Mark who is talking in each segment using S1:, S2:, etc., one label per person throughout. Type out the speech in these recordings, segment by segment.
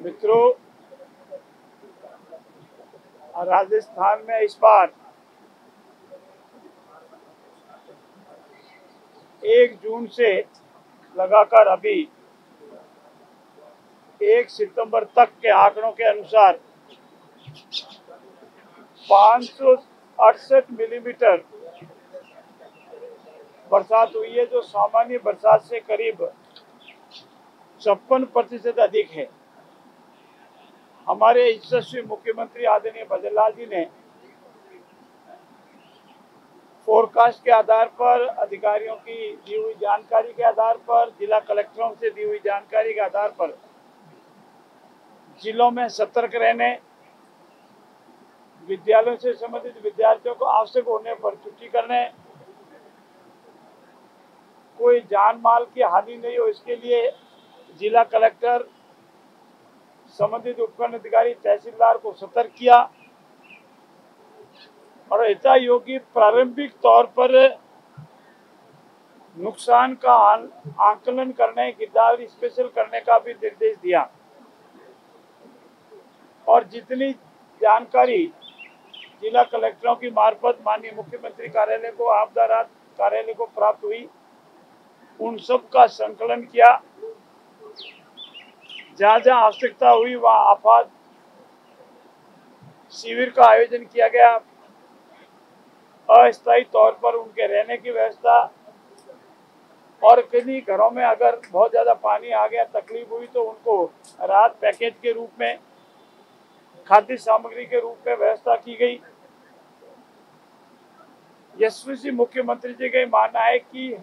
S1: मित्रों, राजस्थान में इस बार 1 जून से लगाकर अभी 1 सितंबर तक के आंकड़ों के अनुसार 568 मिलीमीटर बरसात हुई है, जो सामान्य बरसात से करीब 56% अधिक है। हमारे यशस्वी मुख्यमंत्री आदरणीय भजनलाल जी ने फोरकास्ट के आधार पर, अधिकारियों की दी हुई जानकारी के आधार पर, जिला कलेक्टरों से दी हुई जानकारी के आधार पर जिलों में सतर्क रहने, विद्यालयों से संबंधित विद्यार्थियों को आवश्यक होने पर छुट्टी करने, कोई जान माल की हानि नहीं हो इसके लिए जिला कलेक्टर, संबंधित उपखंड अधिकारी, तहसीलदार को सतर्क किया और यथायोग्य प्रारंभिक तौर पर नुकसान का आकलन करने, गिरदावरी स्पेशल करने का भी निर्देश दिया। और जितनी जानकारी जिला कलेक्टरों की मार्फत माननीय मुख्यमंत्री कार्यालय को, आपदा राहत कार्यालय को प्राप्त हुई, उन सब का संकलन किया। जहां जहां आवश्यकता हुई वहां आपात शिविर का आयोजन किया गया। अस्थायी तौर पर उनके रहने की व्यवस्था, और किन्हीं घरों में अगर बहुत ज्यादा पानी आ गया, तकलीफ हुई, तो उनको राहत पैकेज के रूप में, खाद्य सामग्री के रूप में व्यवस्था की गई। यशस्वी मुख्यमंत्री जी का मानना है कि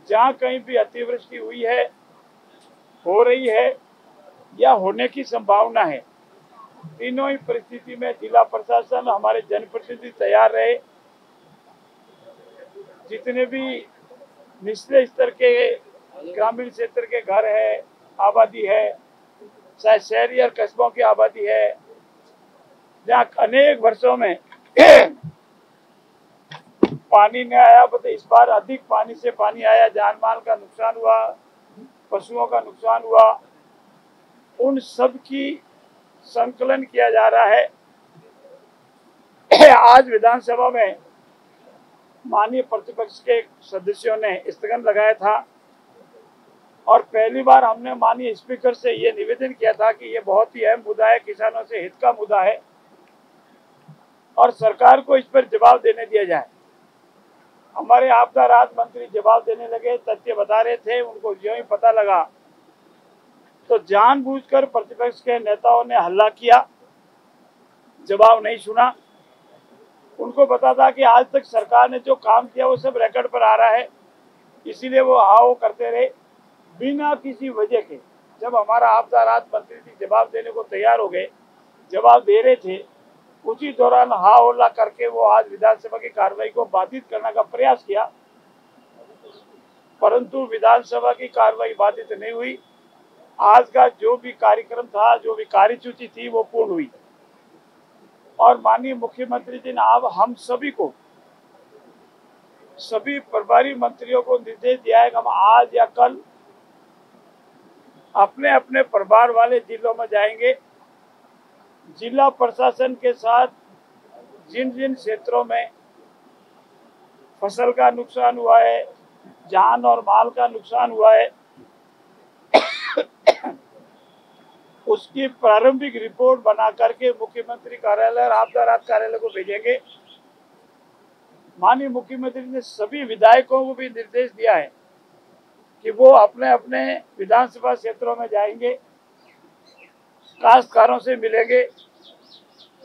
S1: जहां कहीं भी अतिवृष्टि हुई है, हो रही है या होने की संभावना है, तीनों ही परिस्थिति में जिला प्रशासन, हमारे जनप्रतिनिधि तैयार रहे। जितने भी निचले स्तर के ग्रामीण क्षेत्र के घर है, आबादी है, चाहे शहरी और कस्बों की आबादी है, जहाँ अनेक वर्षों में पानी नहीं आया, तो इस बार अधिक पानी से पानी आया, जान माल का नुकसान हुआ, पशुओं का नुकसान हुआ, उन सब की संकलन किया जा रहा है। आज विधानसभा में माननीय प्रतिपक्ष के सदस्यों ने स्थगन लगाया था और पहली बार हमने माननीय स्पीकर से ये निवेदन किया था कि ये बहुत ही अहम मुद्दा है, किसानों से हित का मुद्दा है और सरकार को इस पर जवाब देने दिया जाए। हमारे आपदा राहत मंत्री जवाब देने लगे, तथ्य बता रहे थे, उनको जो ही पता लगा तो जानबूझकर प्रतिपक्ष के नेताओं ने हल्ला किया, जवाब नहीं सुना। उनको पता था कि आज तक सरकार ने जो काम किया वो सब रिकॉर्ड पर आ रहा है, इसीलिए वो आओ करते रहे बिना किसी वजह के। जब हमारा आपदा राहत मंत्री जी जवाब देने को तैयार हो गए, जवाब दे रहे थे, उसी दौरान हा हल्ला करके वो आज विधानसभा की कार्रवाई को बाधित करने का प्रयास किया, परंतु विधानसभा की कार्रवाई बाधित नहीं हुई। आज का जो भी कार्यक्रम था, जो भी कार्यसूची थी, वो पूर्ण हुई और माननीय मुख्यमंत्री जी ने अब हम सभी को, सभी प्रभारी मंत्रियों को निर्देश दिया है कि हम आज या कल अपने अपने प्रभार वाले जिलों में जाएंगे। जिला प्रशासन के साथ जिन जिन क्षेत्रों में फसल का नुकसान हुआ है, जान और माल का नुकसान हुआ है, उसकी प्रारंभिक रिपोर्ट बना करके मुख्यमंत्री कार्यालय और आपदा राहत कार्यालय को भेजेंगे। माननीय मुख्यमंत्री ने सभी विधायकों को भी निर्देश दिया है कि वो अपने अपने विधानसभा क्षेत्रों में जाएंगे, काश्तकारों से मिलेंगे,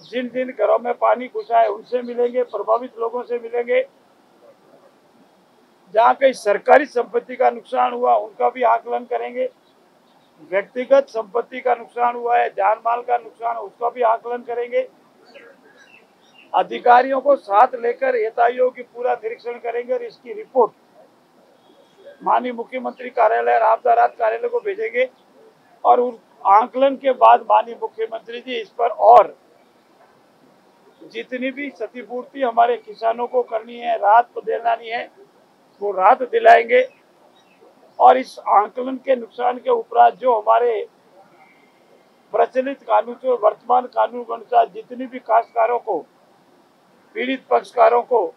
S1: जिन जिन घरों में पानी घुसा है उनसे मिलेंगे, प्रभावित लोगों से मिलेंगे, जहाँ कहीं सरकारी संपत्ति का नुकसान हुआ उनका भी आकलन करेंगे, व्यक्तिगत संपत्ति का नुकसान हुआ है, जान माल का नुकसान, उसका भी आकलन करेंगे। अधिकारियों को साथ लेकर यथायोग्य पूरा निरीक्षण करेंगे और इसकी रिपोर्ट माननीय मुख्यमंत्री कार्यालय और आपदा राहत कार्यालय को भेजेंगे और उस आकलन के बाद माननीय मुख्यमंत्री जी इस पर और जितनी भी क्षतिपूर्ति हमारे किसानों को करनी है, राहत दिलानी है, वो राहत दिलाएंगे। और इस आकलन के नुकसान के उपरांत जो हमारे प्रचलित कानून से और वर्तमान कानून के अनुसार जितनी भी काश्तकारों को, पीड़ित पक्षकारों को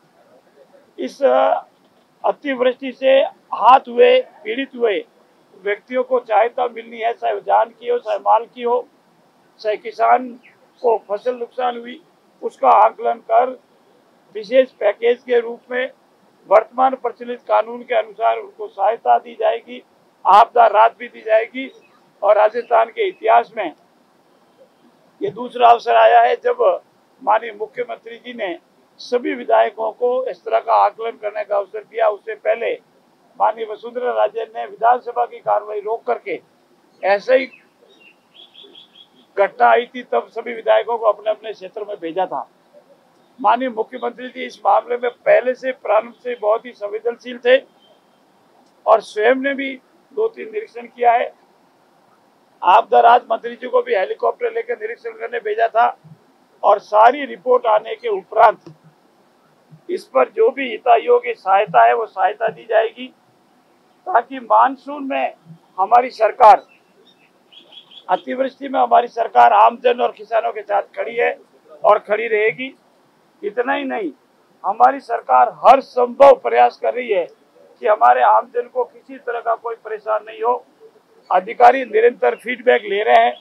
S1: इस अतिवृष्टि से आहत हुए, पीड़ित हुए व्यक्तियों को सहायता मिलनी है, चाहे जान की हो, चाहे माल की हो, चाहे किसान को फसल नुकसान हुई, उसका आकलन कर विशेष पैकेज के रूप में वर्तमान प्रचलित कानून के अनुसार उनको सहायता दी जाएगी, आपदा राहत भी दी जाएगी। और राजस्थान के इतिहास में ये दूसरा अवसर आया है जब माननीय मुख्यमंत्री जी ने सभी विधायकों को इस तरह का आकलन करने का अवसर दिया। उससे पहले माननीय वसुंधरा राजे ने विधानसभा की कार्रवाई रोक करके, ऐसे ही घटना आई थी तब सभी विधायकों को अपने अपने क्षेत्र में भेजा था। माननीय मुख्यमंत्री जी इस मामले में पहले से प्रारंभ से बहुत ही संवेदनशील थे और स्वयं ने भी 2-3 निरीक्षण किया है। आपदा राहत मंत्री जी को भी हेलीकॉप्टर लेकर निरीक्षण करने भेजा था और सारी रिपोर्ट आने के उपरांत इस पर जो भी हितैषियों सहायता है वो सहायता दी जाएगी, ताकि मानसून में हमारी सरकार, अतिवृष्टि में हमारी सरकार आमजन और किसानों के साथ खड़ी है और खड़ी रहेगी। इतना ही नहीं, हमारी सरकार हर संभव प्रयास कर रही है कि हमारे आमजन को किसी तरह का कोई परेशान नहीं हो। अधिकारी निरंतर फीडबैक ले रहे हैं,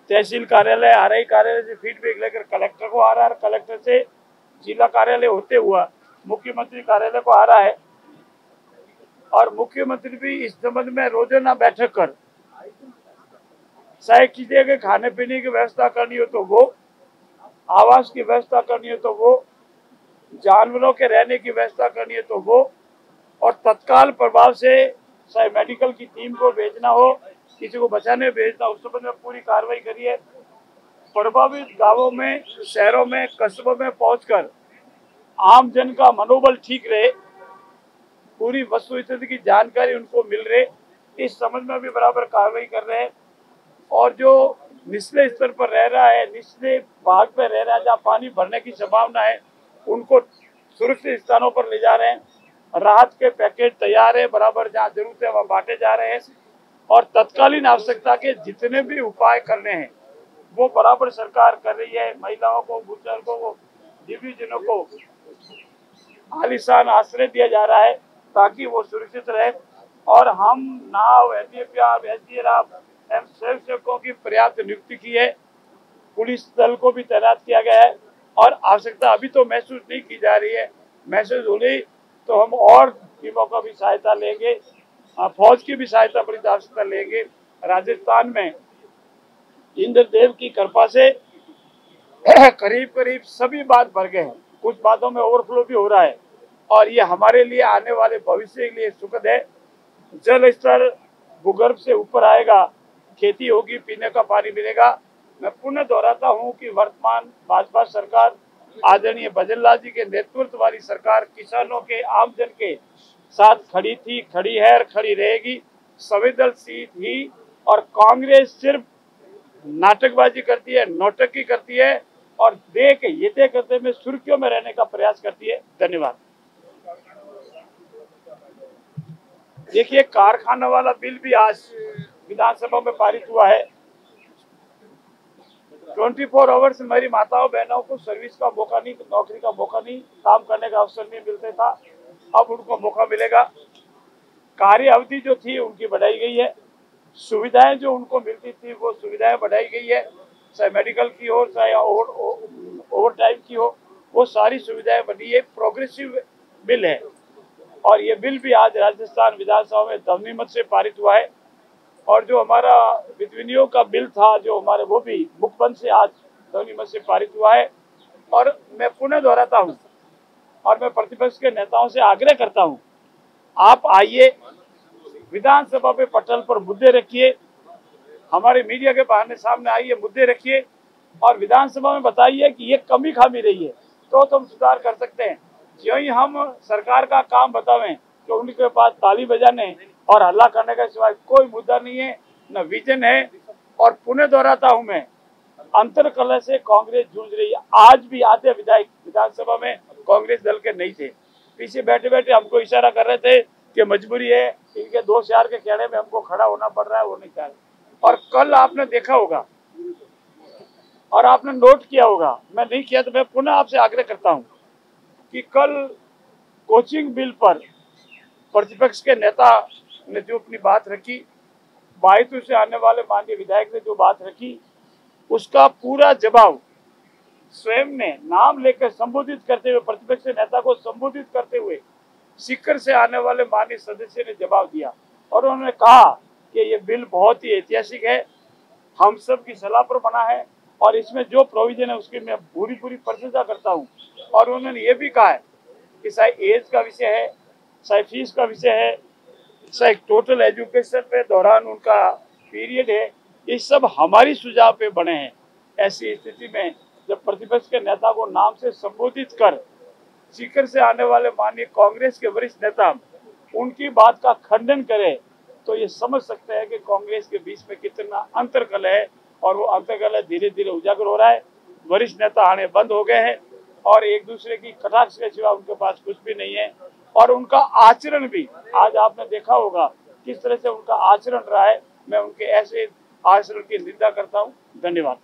S1: तहसील कार्यालय, आरआई कार्यालय से फीडबैक लेकर कलेक्टर को आ रहा है, कलेक्टर से जिला कार्यालय होते हुआ मुख्यमंत्री कार्यालय को आ रहा है और मुख्यमंत्री भी इस संबंध में रोजाना बैठक कर, चाहे किसी के खाने पीने की व्यवस्था करनी हो तो वो, आवास की व्यवस्था करनी हो तो वो, जानवरों के रहने की व्यवस्था करनी है तो वो, और तत्काल प्रभाव से चाहे मेडिकल की टीम को भेजना हो, किसी को बचाने भेजना, उस संबंध में पूरी कार्रवाई करी है। प्रभावित गांवों में, शहरों में, कस्बों में पहुंचकर आम जन का मनोबल ठीक रहे, पूरी वस्तु स्थिति की जानकारी उनको मिल रहे, इस संबंध में भी बराबर कार्रवाई कर रहे हैं। और जो निचले स्तर पर रह रहा है, निचले भाग पर रह रहा है जहाँ पानी भरने की संभावना है, उनको सुरक्षित स्थानों पर ले जा रहे हैं। राहत के पैकेट तैयार है, बराबर जहाँ जरूरत है वहाँ बांटे जा रहे हैं और तत्कालीन आवश्यकता के जितने भी उपाय करने हैं वो बराबर सरकार कर रही है। महिलाओं को, बुजुर्गों को, दिव्यांगजनों को आलीशान आश्रय दिया जा रहा है ताकि वो सुरक्षित रहे। और हम नाव, एनडीआरएफ, एसडीआरएफ एवं स्वयंसेवकों की पर्याप्त नियुक्ति की है, पुलिस दल को भी तैनात किया गया है और आवश्यकता अभी तो महसूस नहीं की जा रही है, महसूस हो रही तो हम और टीमों का भी सहायता लेंगे, फौज की भी सहायता बड़ी आवश्यकता लेंगे। राजस्थान में इंद्रदेव की कृपा से करीब करीब सभी बांध भर गए हैं, कुछ बांधों में ओवरफ्लो भी हो रहा है और ये हमारे लिए आने वाले भविष्य के लिए सुखद है। जल स्तर भूगर्भ से ऊपर आएगा, खेती होगी, पीने का पानी मिलेगा। मैं पुनः दोहराता हूं कि वर्तमान भाजपा सरकार, आदरणीय भजनलाल जी के नेतृत्व वाली सरकार किसानों के, आमजन के साथ खड़ी थी, खड़ी है और खड़ी रहेगी, संवेदनशील ही। और कांग्रेस सिर्फ नाटकबाजी करती है, नौटंकी करती है और ये करते में सुर्खियों में रहने का प्रयास करती है। धन्यवाद। देखिए, कारखाना वाला बिल भी आज विधानसभा में पारित हुआ है। 24 आवर्स मेरी माताओं बहनों को सर्विस का मौका नहीं, नौकरी का मौका नहीं, काम करने का अवसर नहीं मिलता था, अब उनको मौका मिलेगा। कार्य अवधि जो थी उनकी बढ़ाई गई है, सुविधाएं जो उनको मिलती थी वो सुविधाएं बढ़ाई गई है, चाहे मेडिकल की हो, चाहे ओवर टाइम की हो, वो सारी सुविधाएं बनी है। प्रोग्रेसिव बिल है और ये बिल भी आज राजस्थान विधानसभा में ध्वनिमत से पारित हुआ है। और जो हमारा विनियोग का बिल था, जो हमारे, वो भी मुखबंद से आज ध्वनिमत से पारित हुआ है। और मैं पुनः दोहराता हूँ और मैं प्रतिपक्ष के नेताओं से आग्रह करता हूँ, आप आइए, विधानसभा पे पटल पर मुद्दे रखिए, हमारे मीडिया के बहाने सामने आइए, मुद्दे रखिए और विधानसभा में बताइए कि ये कमी खामी रही है तो हम सुधार कर सकते हैं। जो ही हम सरकार का काम बतावें तो उनके पास ताली बजाने और हल्ला करने का सिवाय कोई मुद्दा नहीं है, न विजन है। और पुनः दोहराता हूं मैं, अंतर कलह से कांग्रेस जूझ रही है। आज भी आधे विधायक विधानसभा में कांग्रेस दल के नहीं थे, पीछे बैठे बैठे हमको इशारा कर रहे थे कि मजबूरी है, इनके 2 शहर के कहने में हमको खड़ा होना पड़ रहा है, वो नहीं चाह रहे। और कल आपने देखा होगा और आपने नोट किया होगा, मैं नहीं किया तो मैं पुनः आपसे आग्रह करता हूं कि कल कोचिंग बिल पर प्रतिपक्ष के नेता ने जो अपनी बात रखी, बायतू से आने वाले माननीय विधायक ने जो बात रखी, उसका पूरा जवाब स्वयं ने नाम लेकर संबोधित करते हुए, प्रतिपक्ष नेता को संबोधित करते हुए सीकर से आने वाले माननीय सदस्य ने जवाब दिया और उन्होंने कहा कि ये बिल बहुत ही ऐतिहासिक है, हम सब की सलाह पर बना है और इसमें जो प्रोविजन है उसकी मैं पूरी प्रशंसा करता हूं। और उन्होंने ये भी कहा है कि चाहे एज का विषय है, चाहे फीस का विषय है, चाहे टोटल एजुकेशन पे दौरान उनका पीरियड है, ये सब हमारी सुझाव पे बने हैं। ऐसी स्थिति में जब प्रतिपक्ष के नेता को नाम से संबोधित कर सीकर से आने वाले माननीय कांग्रेस के वरिष्ठ नेता उनकी बात का खंडन करे, तो ये समझ सकते हैं कि कांग्रेस के बीच में कितना अंतरकलह है और वो अंतरकलह धीरे धीरे उजागर हो रहा है। वरिष्ठ नेता आने बंद हो गए हैं और एक दूसरे की कटाक्ष के सिवा उनके पास कुछ भी नहीं है। और उनका आचरण भी आज आपने देखा होगा किस तरह से उनका आचरण रहा है। मैं उनके ऐसे आचरण की निंदा करता हूं। धन्यवाद।